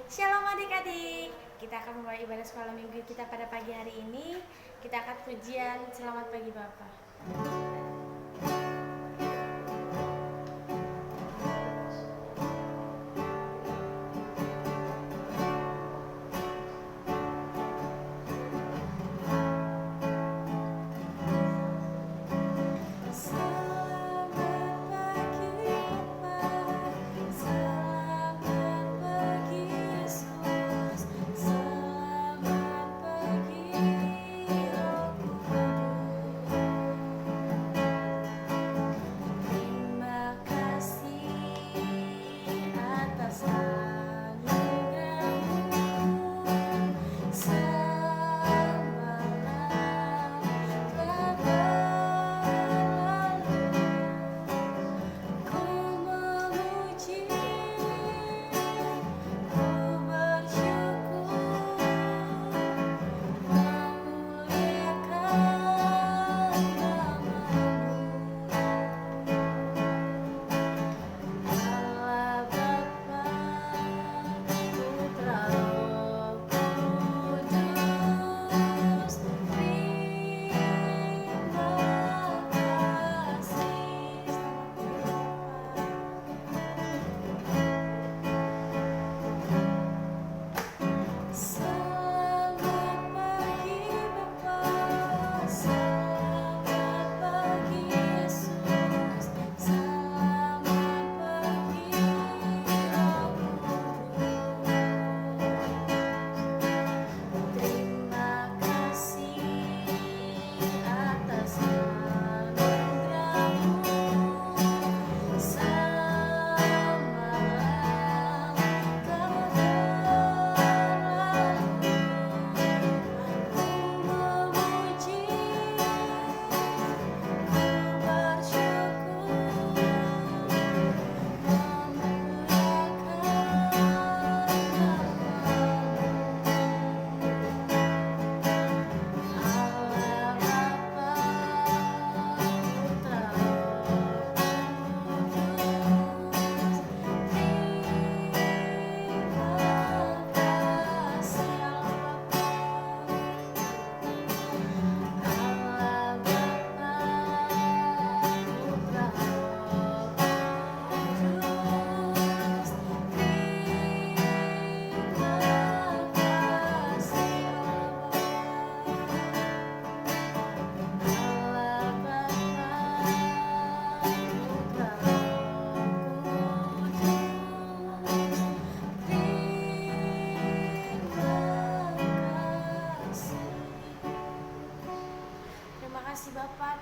Shalom adik-adik. Kita akan memulai ibadah sekolah minggu kita pada pagi hari ini. Kita akan pujian Selamat Pagi Bapa.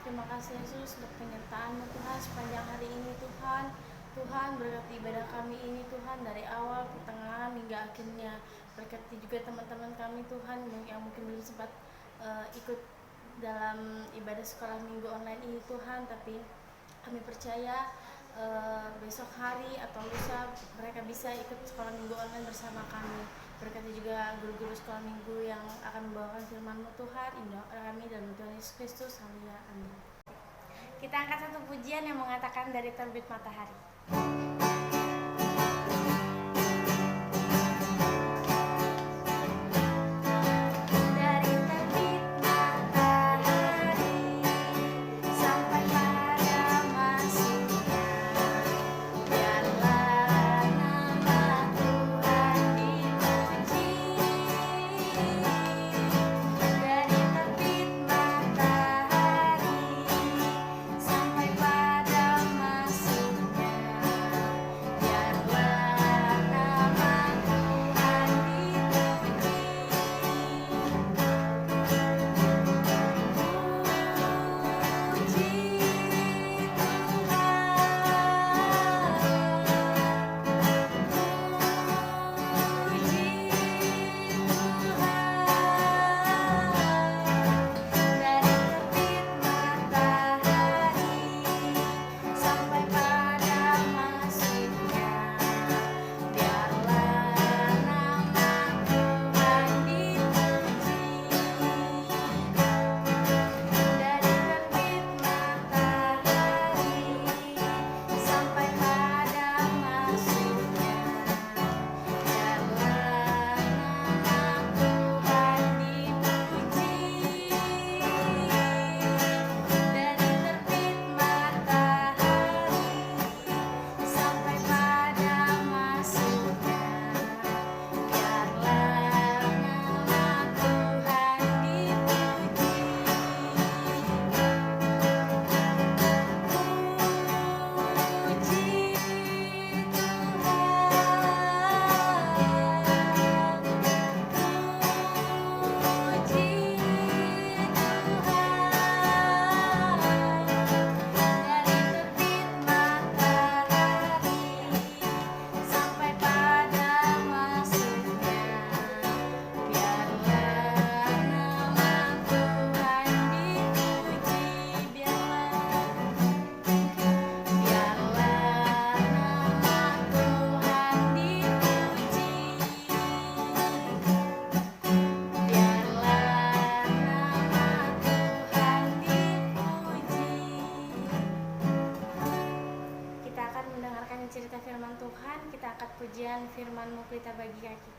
Terima kasih Yesus untuk penyertaan-Mu Tuhan sepanjang hari ini Tuhan. Tuhan berkati ibadah kami ini Tuhan dari awal, pertengahan hingga akhirnya. Berkati juga teman-teman kami Tuhan yang mungkin belum sempat ikut dalam ibadah sekolah minggu online ini Tuhan. Tapi kami percaya besok hari atau lusa mereka bisa ikut sekolah minggu online bersama kami. Berkati juga guru-guru sekolah minggu yang akan membawakan firman-Mu Tuhan. Indah kami dalam Tuhan Yesus Kristus. Haleluya. Amin. Kita angkat satu pujian yang mengatakan dari terbit matahari. Sampai pada masuknya angkat pujian firman-Mu kita bagi kakiku.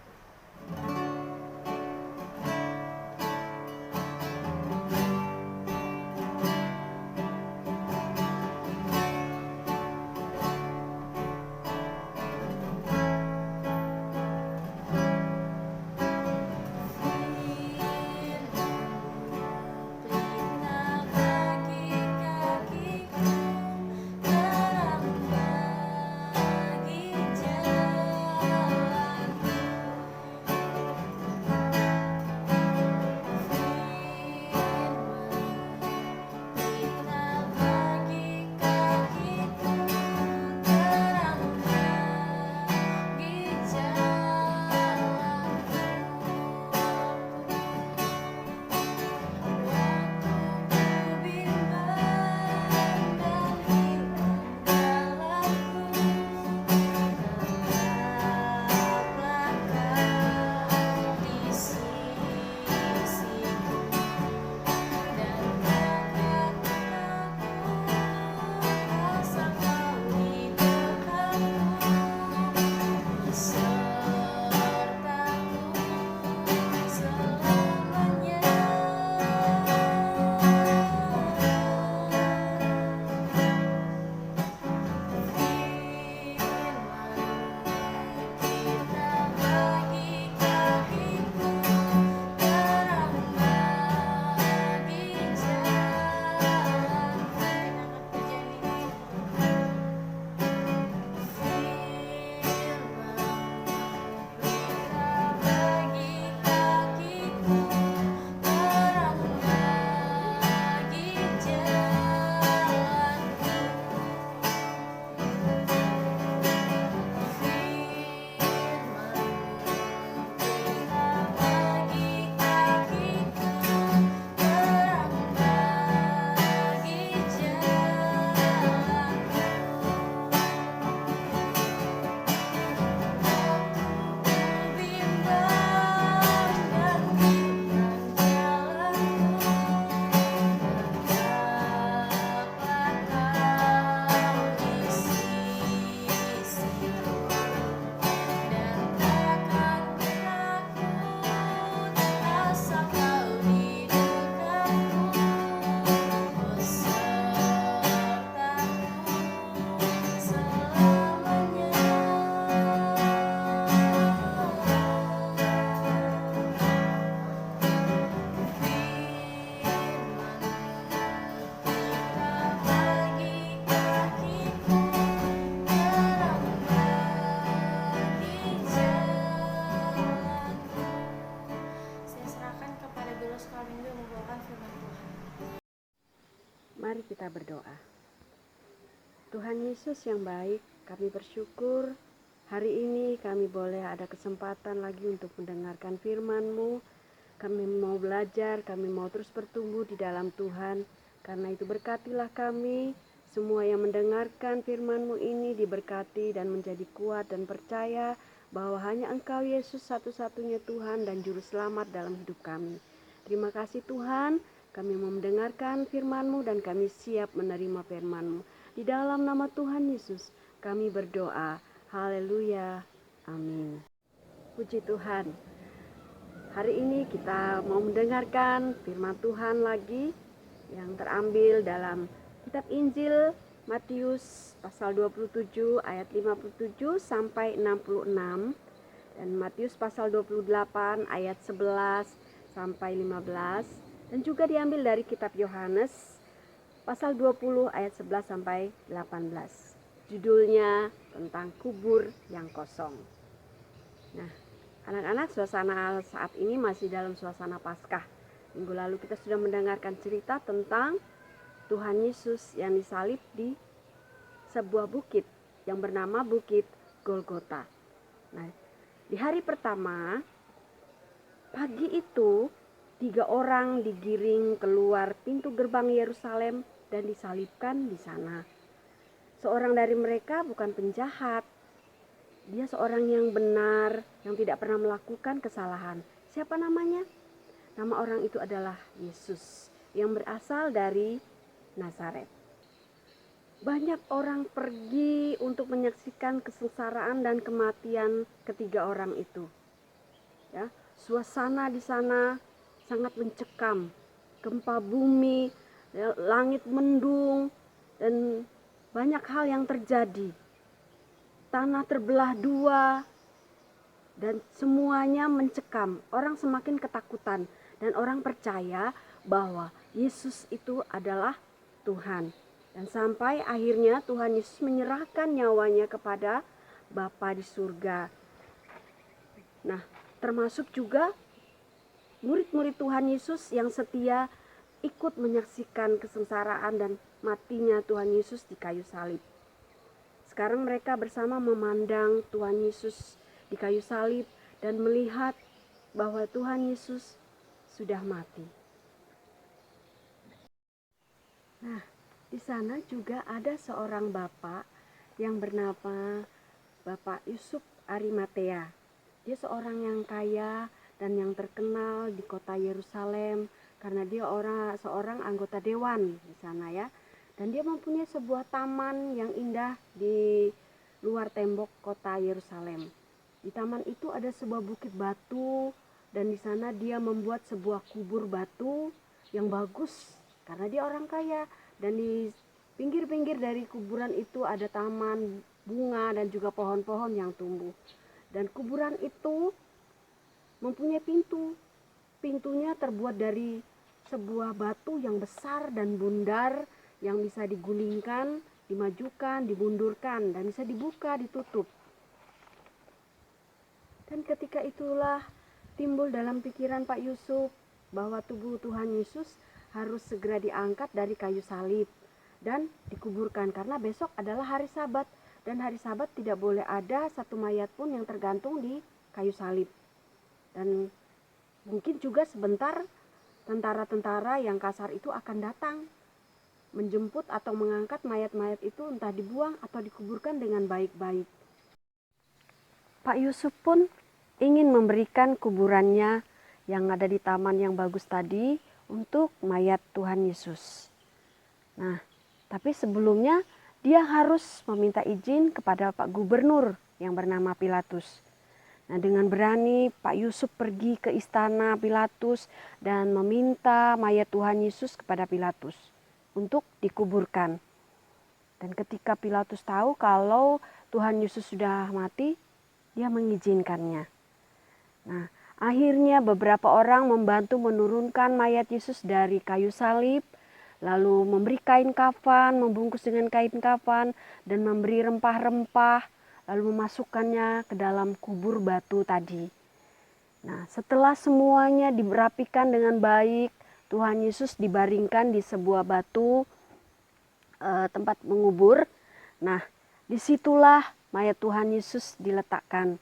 Mari kita berdoa. Tuhan Yesus yang baik, kami bersyukur hari ini kami boleh ada kesempatan lagi untuk mendengarkan firman-Mu. Kami mau belajar, kami mau terus bertumbuh di dalam Tuhan. Karena itu berkatilah kami, semua yang mendengarkan firman-Mu ini diberkati dan menjadi kuat dan percaya bahwa hanya Engkau Yesus satu-satunya Tuhan dan Juru Selamat dalam hidup kami. Terima kasih Tuhan, kami mau mendengarkan firman-Mu dan kami siap menerima firman-Mu. Di dalam nama Tuhan Yesus kami berdoa. Haleluya. Amin. Puji Tuhan. Hari ini kita mau mendengarkan firman Tuhan lagi yang terambil dalam kitab Injil Matius pasal 27 ayat 57 sampai 66 dan Matius pasal 28 ayat 11 sampai 15 dan juga diambil dari kitab Yohanes pasal 20 ayat 11 sampai 18. Judulnya tentang kubur yang kosong. Nah, anak-anak, suasana saat ini masih dalam suasana Paskah. Minggu lalu kita sudah mendengarkan cerita tentang Tuhan Yesus yang disalib di sebuah bukit yang bernama Bukit Golgota. Nah, di hari pertama, pagi itu 3 orang digiring keluar pintu gerbang Yerusalem dan disalibkan di sana. Seorang dari mereka bukan penjahat. Dia seorang yang benar, yang tidak pernah melakukan kesalahan. Siapa namanya? Nama orang itu adalah Yesus, yang berasal dari Nazaret. banyak orang pergi untuk menyaksikan kesengsaraan dan kematian ketiga orang itu. Ya, suasana di sana sangat mencekam, gempa bumi, ya, langit mendung, dan banyak hal yang terjadi. Tanah terbelah dua, dan semuanya mencekam. Orang semakin ketakutan, dan orang percaya bahwa Yesus itu adalah Tuhan. Dan sampai akhirnya Tuhan Yesus menyerahkan nyawanya kepada Bapa di surga. Nah, termasuk juga murid-murid Tuhan Yesus yang setia ikut menyaksikan kesengsaraan dan matinya Tuhan Yesus di kayu salib. Sekarang mereka bersama memandang Tuhan Yesus di kayu salib dan melihat bahwa Tuhan Yesus sudah mati. Nah, di sana juga ada seorang bapak yang bernama Bapak Yusuf Arimatea. Dia seorang yang kaya dan yang terkenal di kota Yerusalem karena dia seorang anggota dewan di sana ya. Dan dia mempunyai sebuah taman yang indah di luar tembok kota Yerusalem. Di taman itu ada sebuah bukit batu dan di sana dia membuat sebuah kubur batu yang bagus karena dia orang kaya. Dan di pinggir-pinggir dari kuburan itu ada taman bunga dan juga pohon-pohon yang tumbuh. Dan kuburan itu mempunyai pintu. Pintunya terbuat dari sebuah batu yang besar dan bundar yang bisa digulingkan, dimajukan, dimundurkan, dan bisa dibuka, ditutup. Dan ketika itulah timbul dalam pikiran Pak Yusuf bahwa tubuh Tuhan Yesus harus segera diangkat dari kayu salib dan dikuburkan karena besok adalah hari Sabat. Dan hari Sabat tidak boleh ada satu mayat pun yang tergantung di kayu salib. Dan mungkin juga sebentar tentara-tentara yang kasar itu akan datang menjemput atau mengangkat mayat-mayat itu, entah dibuang atau dikuburkan dengan baik-baik. Pak Yusuf pun ingin memberikan kuburannya yang ada di taman yang bagus tadi untuk mayat Tuhan Yesus. Nah, tapi sebelumnya dia harus meminta izin kepada Pak Gubernur yang bernama Pilatus. Nah, dengan berani Pak Yusuf pergi ke istana Pilatus dan meminta mayat Tuhan Yesus kepada Pilatus untuk dikuburkan. Dan ketika Pilatus tahu kalau Tuhan Yesus sudah mati, dia mengizinkannya. Nah, akhirnya beberapa orang membantu menurunkan mayat Yesus dari kayu salib, lalu memberi kain kafan, membungkus dengan kain kafan, dan memberi rempah-rempah, lalu memasukkannya ke dalam kubur batu tadi. Nah, setelah semuanya dirapikan dengan baik, Tuhan Yesus dibaringkan di sebuah batu tempat mengubur. Nah, disitulah mayat Tuhan Yesus diletakkan.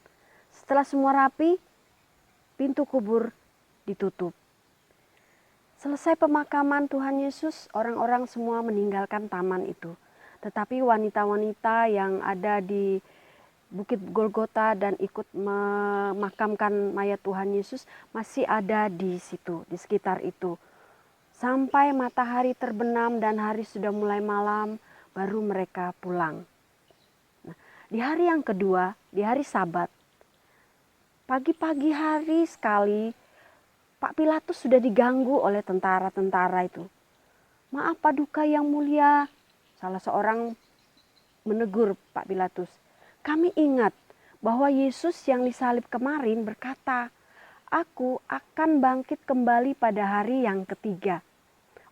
Setelah semua rapi, pintu kubur ditutup. Selesai pemakaman Tuhan Yesus, orang-orang semua meninggalkan taman itu. Tetapi wanita-wanita yang ada di Bukit Golgota dan ikut memakamkan mayat Tuhan Yesus masih ada di situ, di sekitar itu. Sampai matahari terbenam dan hari sudah mulai malam, baru mereka pulang. Nah, di hari yang kedua, di hari Sabat, pagi-pagi hari sekali, Pak Pilatus sudah diganggu oleh tentara-tentara itu. "Maaf Pak Duka yang mulia," salah seorang menegur Pak Pilatus. "Kami ingat bahwa Yesus yang disalib kemarin berkata, 'Aku akan bangkit kembali pada hari yang ketiga.'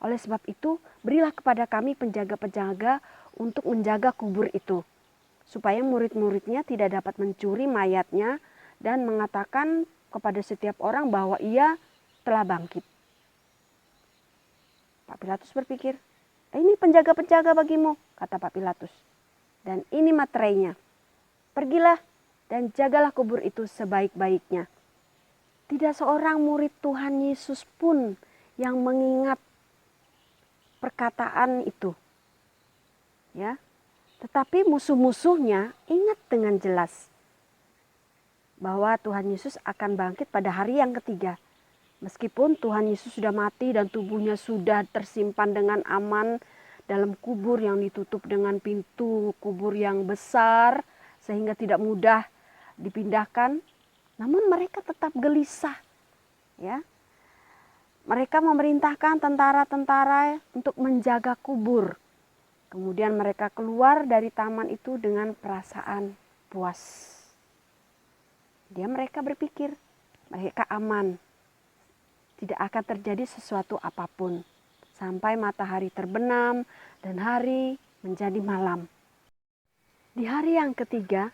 Oleh sebab itu, berilah kepada kami penjaga-penjaga untuk menjaga kubur itu, supaya murid-muridnya tidak dapat mencuri mayatnya dan mengatakan kepada setiap orang bahwa ia telah bangkit." Pak Pilatus berpikir, "Ini penjaga-penjaga bagimu," kata Pak Pilatus. "Dan ini materainya. Pergilah dan jagalah kubur itu sebaik-baiknya." Tidak seorang murid Tuhan Yesus pun yang mengingat perkataan itu. Ya. Tetapi musuh-musuhnya ingat dengan jelas bahwa Tuhan Yesus akan bangkit pada hari yang ketiga. Meskipun Tuhan Yesus sudah mati dan tubuhnya sudah tersimpan dengan aman dalam kubur yang ditutup dengan pintu kubur yang besar sehingga tidak mudah dipindahkan. Namun mereka tetap gelisah, ya. Mereka memerintahkan tentara-tentara untuk menjaga kubur. Kemudian mereka keluar dari taman itu dengan perasaan puas. Mereka berpikir mereka aman. Tidak akan terjadi sesuatu apapun. Sampai matahari terbenam dan hari menjadi malam. Di hari yang ketiga,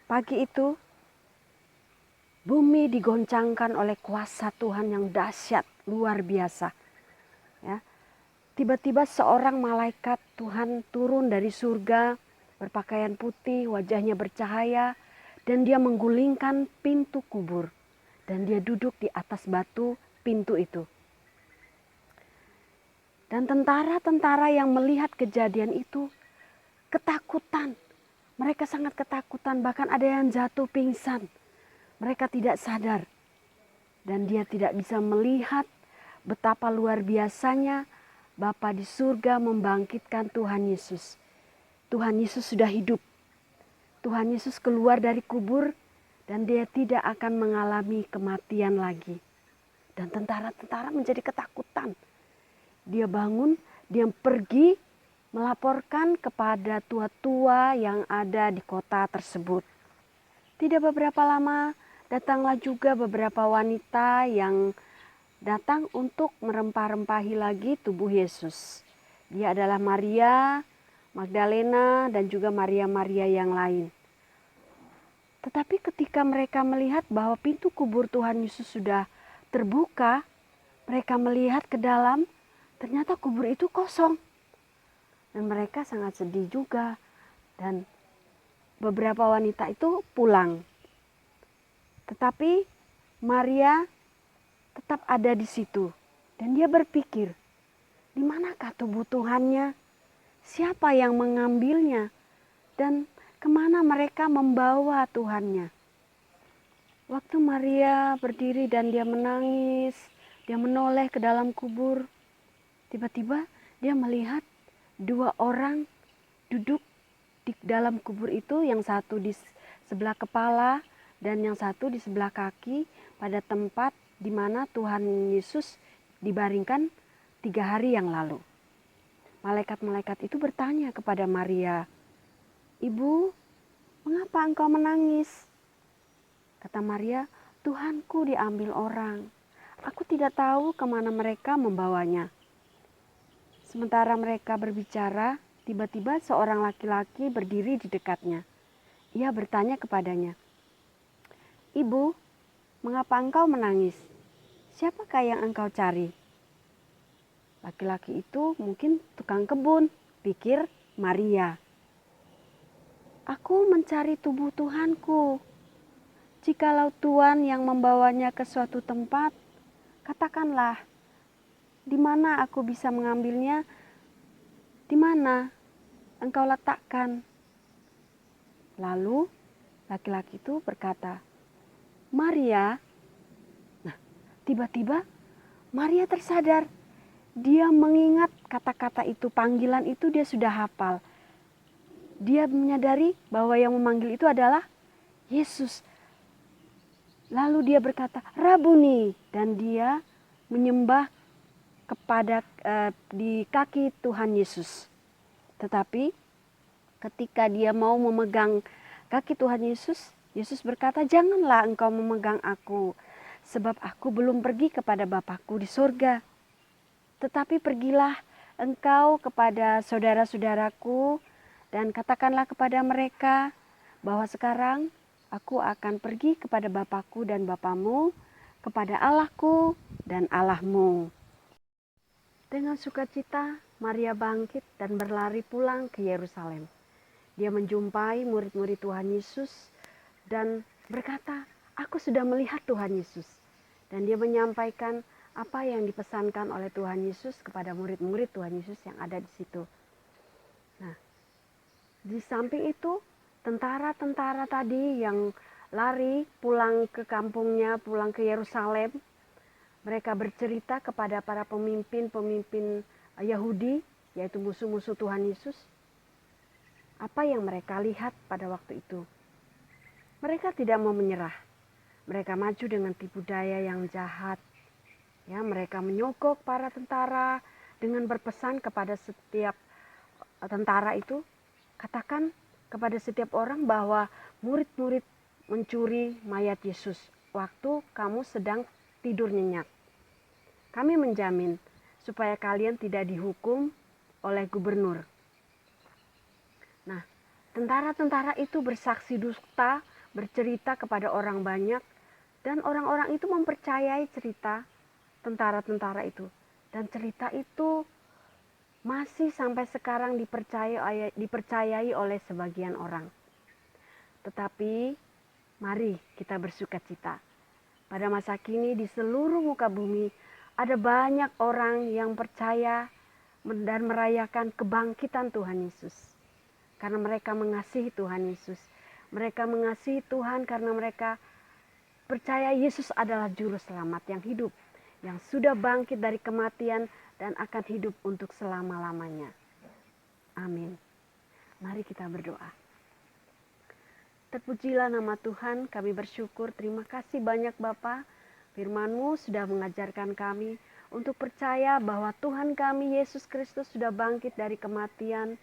pagi itu, bumi digoncangkan oleh kuasa Tuhan yang dahsyat, luar biasa. Ya. Tiba-tiba seorang malaikat Tuhan turun dari surga, berpakaian putih, wajahnya bercahaya, dan dia menggulingkan pintu kubur. Dan dia duduk di atas batu pintu itu. Dan tentara-tentara yang melihat kejadian itu ketakutan. Mereka sangat ketakutan, bahkan ada yang jatuh pingsan. Mereka tidak sadar. Dan dia tidak bisa melihat betapa luar biasanya Bapa di surga membangkitkan Tuhan Yesus. Tuhan Yesus sudah hidup. Tuhan Yesus keluar dari kubur dan dia tidak akan mengalami kematian lagi. Dan tentara-tentara menjadi ketakutan. Dia bangun, dia pergi melaporkan kepada tua-tua yang ada di kota tersebut. Tidak beberapa lama, datanglah juga beberapa wanita yang datang untuk merempah-rempahi lagi tubuh Yesus. Dia adalah Maria Magdalena dan juga Maria-Maria yang lain. Tetapi ketika mereka melihat bahwa pintu kubur Tuhan Yesus sudah terbuka, mereka melihat ke dalam, ternyata kubur itu kosong. Dan mereka sangat sedih juga. Dan beberapa wanita itu pulang. Tetapi Maria tetap ada di situ. Dan dia berpikir, di manakah tubuh Tuhannya? Siapa yang mengambilnya? Dan kemana mereka membawa Tuhannya? Waktu Maria berdiri dan dia menangis, dia menoleh ke dalam kubur. Tiba-tiba dia melihat dua orang duduk di dalam kubur itu, yang satu di sebelah kepala dan yang satu di sebelah kaki, pada tempat di mana Tuhan Yesus dibaringkan 3 hari yang lalu. Malaikat-malaikat itu bertanya kepada Maria, "Ibu, mengapa engkau menangis?" Kata Maria, "Tuhanku diambil orang. Aku tidak tahu kemana mereka membawanya." Sementara mereka berbicara, tiba-tiba seorang laki-laki berdiri di dekatnya. Ia bertanya kepadanya, "Ibu, mengapa engkau menangis? Siapakah yang engkau cari?" Laki-laki itu mungkin tukang kebun, pikir Maria. "Aku mencari tubuh Tuhanku. Jikalau Tuhan yang membawanya ke suatu tempat, katakanlah, di mana aku bisa mengambilnya? Di mana engkau letakkan?" Lalu laki-laki itu berkata, "Maria." Nah, tiba-tiba Maria tersadar. Dia mengingat kata-kata itu, panggilan itu dia sudah hafal. Dia menyadari bahwa yang memanggil itu adalah Yesus. Lalu dia berkata, "Rabuni," dan dia menyembah kepada di kaki Tuhan Yesus. Tetapi ketika dia mau memegang kaki Tuhan Yesus, Yesus berkata, "Janganlah engkau memegang aku, sebab aku belum pergi kepada Bapakku di surga. Tetapi pergilah engkau kepada saudara-saudaraku dan katakanlah kepada mereka bahwa sekarang aku akan pergi kepada Bapakku dan Bapamu, kepada Allahku dan Allahmu." Dengan sukacita, Maria bangkit dan berlari pulang ke Yerusalem. Dia menjumpai murid-murid Tuhan Yesus dan berkata, "Aku sudah melihat Tuhan Yesus." Dan dia menyampaikan apa yang dipesankan oleh Tuhan Yesus kepada murid-murid Tuhan Yesus yang ada di situ. Nah, di samping itu, tentara-tentara tadi yang lari pulang ke kampungnya, pulang ke Yerusalem, mereka bercerita kepada para pemimpin-pemimpin Yahudi yaitu musuh-musuh Tuhan Yesus, apa yang mereka lihat pada waktu itu? Mereka tidak mau menyerah. Mereka maju dengan tipu daya yang jahat. Ya, mereka menyogok para tentara dengan berpesan kepada setiap tentara itu, katakan kepada setiap orang bahwa murid-murid mencuri mayat Yesus waktu kamu sedang tidur nyenyak. Kami menjamin supaya kalian tidak dihukum oleh gubernur. Nah, tentara-tentara itu bersaksi dusta, bercerita kepada orang banyak, dan orang-orang itu mempercayai cerita tentara-tentara itu. Dan cerita itu masih sampai sekarang dipercayai oleh sebagian orang. Tetapi mari kita bersukacita. Pada masa kini di seluruh muka bumi ada banyak orang yang percaya dan merayakan kebangkitan Tuhan Yesus. Karena mereka mengasihi Tuhan Yesus. Mereka mengasihi Tuhan karena mereka percaya Yesus adalah juru selamat yang hidup, yang sudah bangkit dari kematian dan akan hidup untuk selama-lamanya. Amin. Mari kita berdoa. Terpujilah nama Tuhan, kami bersyukur, terima kasih banyak Bapa. Firman-Mu sudah mengajarkan kami untuk percaya bahwa Tuhan kami Yesus Kristus sudah bangkit dari kematian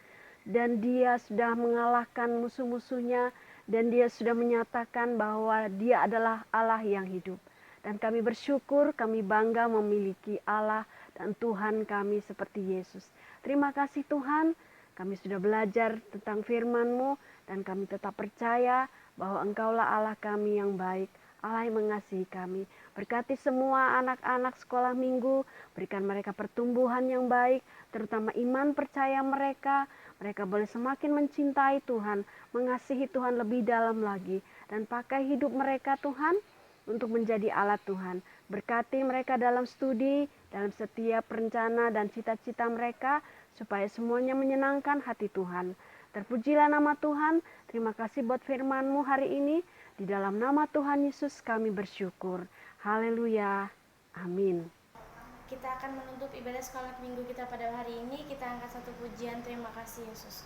dan Dia sudah mengalahkan musuh-musuhnya dan Dia sudah menyatakan bahwa Dia adalah Allah yang hidup. Dan kami bersyukur, kami bangga memiliki Allah dan Tuhan kami seperti Yesus. Terima kasih Tuhan, kami sudah belajar tentang firman-Mu dan kami tetap percaya bahwa Engkaulah Allah kami yang baik, Allah yang mengasihi kami. Berkati semua anak-anak sekolah minggu, berikan mereka pertumbuhan yang baik, terutama iman percaya mereka. Mereka boleh semakin mencintai Tuhan, mengasihi Tuhan lebih dalam lagi, dan pakai hidup mereka Tuhan untuk menjadi alat Tuhan. Berkati mereka dalam studi, dalam setiap rencana dan cita-cita mereka, supaya semuanya menyenangkan hati Tuhan. Terpujilah nama Tuhan, terima kasih buat firman-Mu hari ini. Di dalam nama Tuhan Yesus kami bersyukur. Haleluya. Amin. Kita akan menutup ibadah sekolah minggu kita pada hari ini. Kita angkat satu pujian, terima kasih Yesus.